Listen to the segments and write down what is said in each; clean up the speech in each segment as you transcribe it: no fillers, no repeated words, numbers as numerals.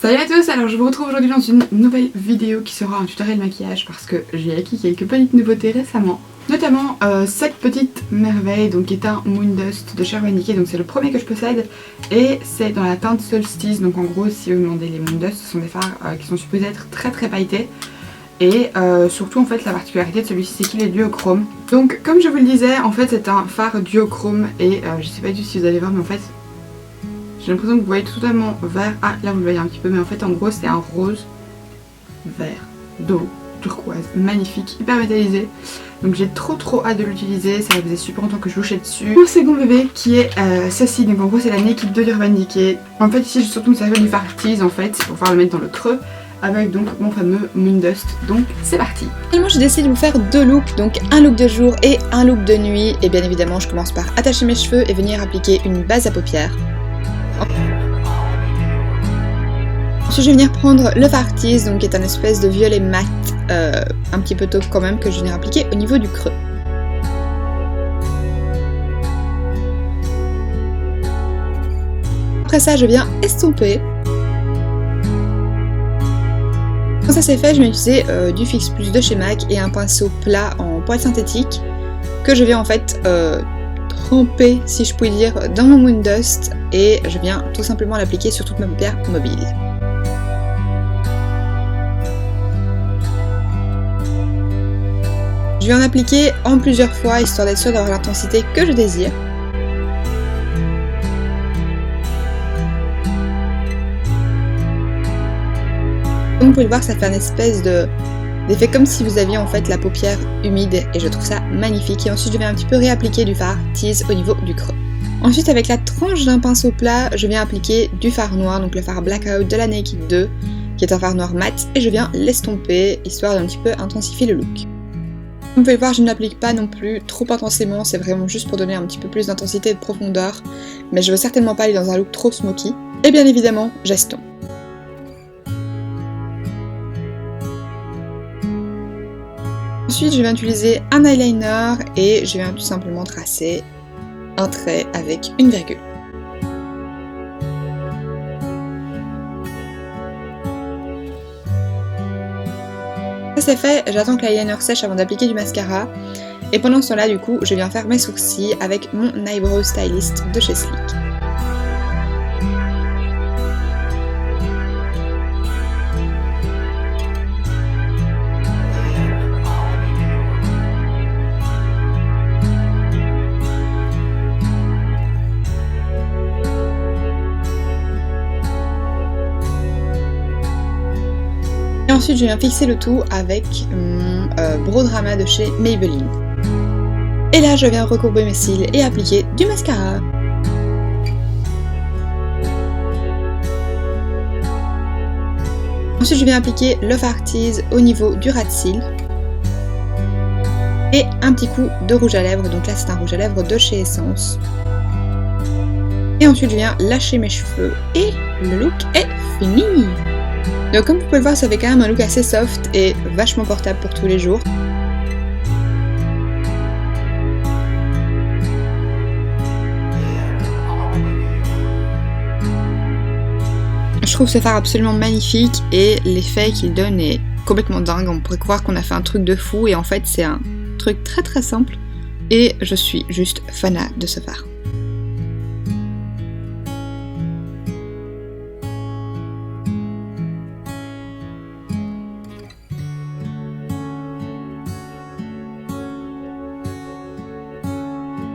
Salut à tous, alors je vous retrouve aujourd'hui dans une nouvelle vidéo qui sera un tutoriel maquillage parce que j'ai acquis quelques petites nouveautés récemment. Notamment cette petite merveille donc qui est un Moon Dust de chez Urban Decay, donc c'est le premier que je possède et c'est dans la teinte Solstice. Donc en gros si vous me demandez, les Moon Dust ce sont des fards qui sont supposés être très pailletés. Et surtout en fait la particularité de celui-ci c'est qu'il est duochrome. Donc comme je vous le disais en fait c'est un fard duochrome et je sais pas du tout si vous allez voir mais en fait j'ai l'impression que vous voyez totalement vert. Ah là vous le voyez un petit peu mais en fait en gros c'est un rose vert d'eau turquoise magnifique, hyper métallisé. Donc j'ai trop hâte de l'utiliser, ça faisait super longtemps que je louchais dessus. Mon second bébé qui est ceci, donc en gros c'est la Naked de Urban Decay. En fait ici je surtout me servir du fard tease en fait pour pouvoir le mettre dans le creux avec donc mon fameux Moon Dust. Donc c'est parti. Finalement j'ai décidé de vous faire deux looks, donc un look de jour et un look de nuit. Et bien évidemment je commence par attacher mes cheveux et venir appliquer une base à paupières. Ensuite je vais venir prendre le fard tease, donc qui est un espèce de violet mat, un petit peu taupe quand même, que je vais venir appliquer au niveau du creux. Après ça je viens estomper. Quand ça c'est fait, je vais utiliser du Fix Plus de chez MAC et un pinceau plat en poil synthétique que je viens en fait tremper, si je puis dire, dans mon Moon Dust et je viens tout simplement l'appliquer sur toute ma paupière mobile. Je vais en appliquer en plusieurs fois histoire d'être sûre d'avoir l'intensité que je désire. Comme vous pouvez le voir, ça fait un espèce d'effet comme si vous aviez en fait la paupière humide et je trouve ça magnifique. Et ensuite je vais un petit peu réappliquer du fard tease au niveau du creux. Ensuite avec la tranche d'un pinceau plat, je viens appliquer du fard noir, donc le fard Blackout de la Naked 2, qui est un fard noir mat, et je viens l'estomper histoire d'un petit peu intensifier le look. Comme vous pouvez le voir, je ne l'applique pas non plus trop intensément, c'est vraiment juste pour donner un petit peu plus d'intensité et de profondeur, mais je veux certainement pas aller dans un look trop smoky. Et bien évidemment, j'estompe. Ensuite, je vais utiliser un eyeliner et je viens tout simplement tracer un trait avec une virgule. Ça c'est fait, j'attends que l'eyeliner sèche avant d'appliquer du mascara. Et pendant ce temps-là, du coup, je viens faire mes sourcils avec mon Eyebrow Stylist de chez Sleek. Et ensuite je viens fixer le tout avec mon Brow Drama de chez Maybelline. Et là je viens recourber mes cils et appliquer du mascara. Ensuite je viens appliquer le fard tease au niveau du ras de cils. Et un petit coup de rouge à lèvres, donc là c'est un rouge à lèvres de chez Essence. Et ensuite je viens lâcher mes cheveux et le look est fini. Donc comme vous pouvez le voir, ça fait quand même un look assez soft et vachement portable pour tous les jours. Je trouve ce fard absolument magnifique et l'effet qu'il donne est complètement dingue. On pourrait croire qu'on a fait un truc de fou et en fait c'est un truc très simple et je suis juste fanat de ce fard.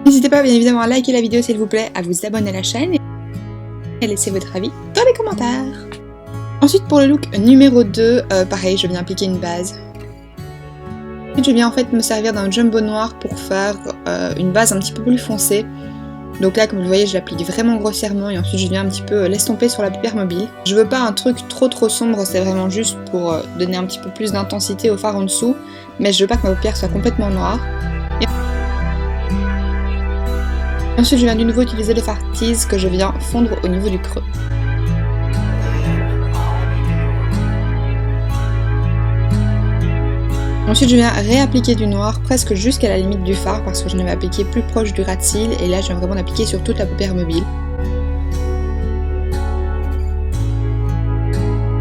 N'hésitez pas bien évidemment à liker la vidéo s'il vous plaît, à vous abonner à la chaîne et à laisser votre avis dans les commentaires. Ensuite pour le look numéro 2, pareil, je viens appliquer une base. Ensuite je viens en fait me servir d'un jumbo noir pour faire une base un petit peu plus foncée. Donc là comme vous le voyez je l'applique vraiment grossièrement et ensuite je viens un petit peu l'estomper sur la paupière mobile. Je veux pas un truc trop sombre, c'est vraiment juste pour donner un petit peu plus d'intensité au fard en dessous, mais je veux pas que ma paupière soit complètement noire. Ensuite je viens de nouveau utiliser le fard tease que je viens fondre au niveau du creux. Ensuite je viens réappliquer du noir presque jusqu'à la limite du fard parce que je l'avais appliqué plus proche du ras de cils et là je viens vraiment l'appliquer sur toute la paupière mobile.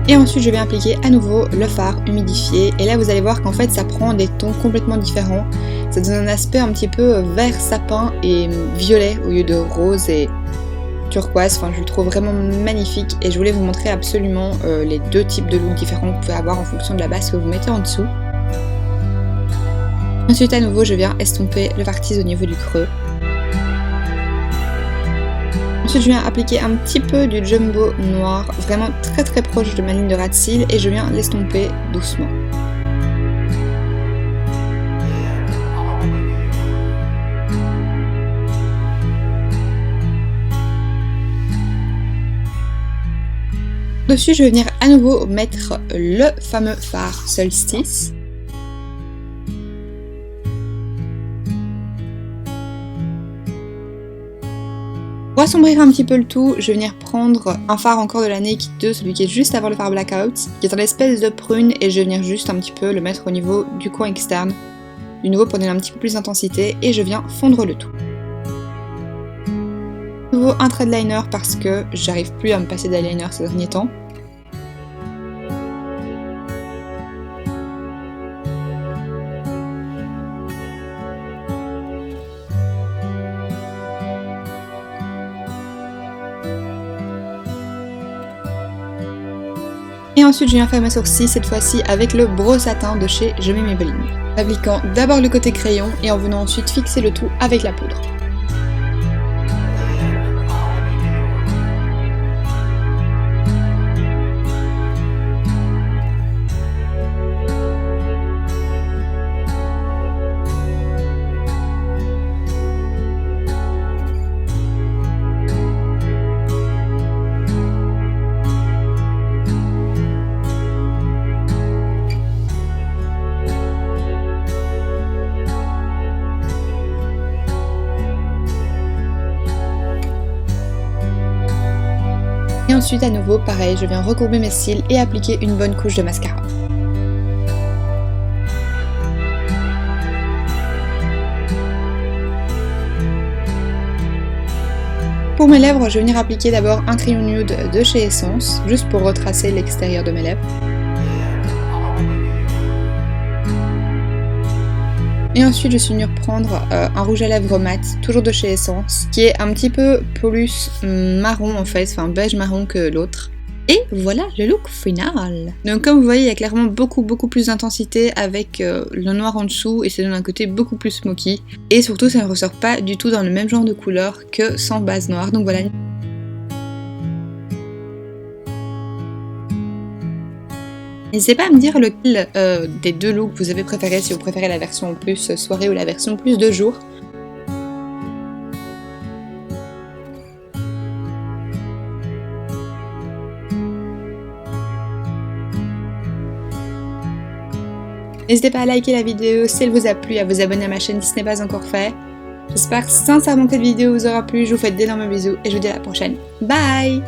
Et ensuite je viens appliquer à nouveau le fard humidifié et là vous allez voir qu'en fait ça prend des tons complètement différents. Ça donne un aspect un petit peu vert sapin et violet au lieu de rose et turquoise. Enfin je le trouve vraiment magnifique et je voulais vous montrer absolument les deux types de looks différents que vous pouvez avoir en fonction de la base que vous mettez en dessous. Ensuite à nouveau je viens estomper le fard tease au niveau du creux. Ensuite je viens appliquer un petit peu du jumbo noir, vraiment très proche de ma ligne de ras de cils et je viens l'estomper doucement. Dessus je vais venir à nouveau mettre le fameux fard Solstice. Pour assombrir un petit peu le tout, je vais venir prendre un fard encore de la Naked 2, celui qui est juste avant le fard Blackout, qui est en espèce de prune, et je vais venir juste un petit peu le mettre au niveau du coin externe, du nouveau pour donner un petit peu plus d'intensité, et je viens fondre le tout. De nouveau un trait de liner parce que j'arrive plus à me passer d'eyeliner ces derniers temps. Et ensuite je viens faire mes sourcils, cette fois-ci avec le Brow Satin de chez Je mets Maybelline. Appliquant d'abord le côté crayon et en venant ensuite fixer le tout avec la poudre. Et ensuite à nouveau pareil, je viens recourber mes cils et appliquer une bonne couche de mascara. Pour mes lèvres, je vais venir appliquer d'abord un crayon nude de chez Essence, juste pour retracer l'extérieur de mes lèvres. Et ensuite je suis venue prendre un rouge à lèvres mat, toujours de chez Essence, qui est un petit peu plus marron en fait, enfin beige marron que l'autre. Et voilà le look final. Donc comme vous voyez, il y a clairement beaucoup plus d'intensité avec le noir en dessous et ça donne un côté beaucoup plus smoky. Et surtout ça ne ressort pas du tout dans le même genre de couleur que sans base noire, donc voilà. N'hésitez pas à me dire lequel des deux looks vous avez préféré, si vous préférez la version plus soirée ou la version plus de jour. N'hésitez pas à liker la vidéo si elle vous a plu, à vous abonner à ma chaîne si ce n'est pas encore fait. J'espère sincèrement que cette vidéo vous aura plu, je vous fais d'énormes bisous et je vous dis à la prochaine. Bye!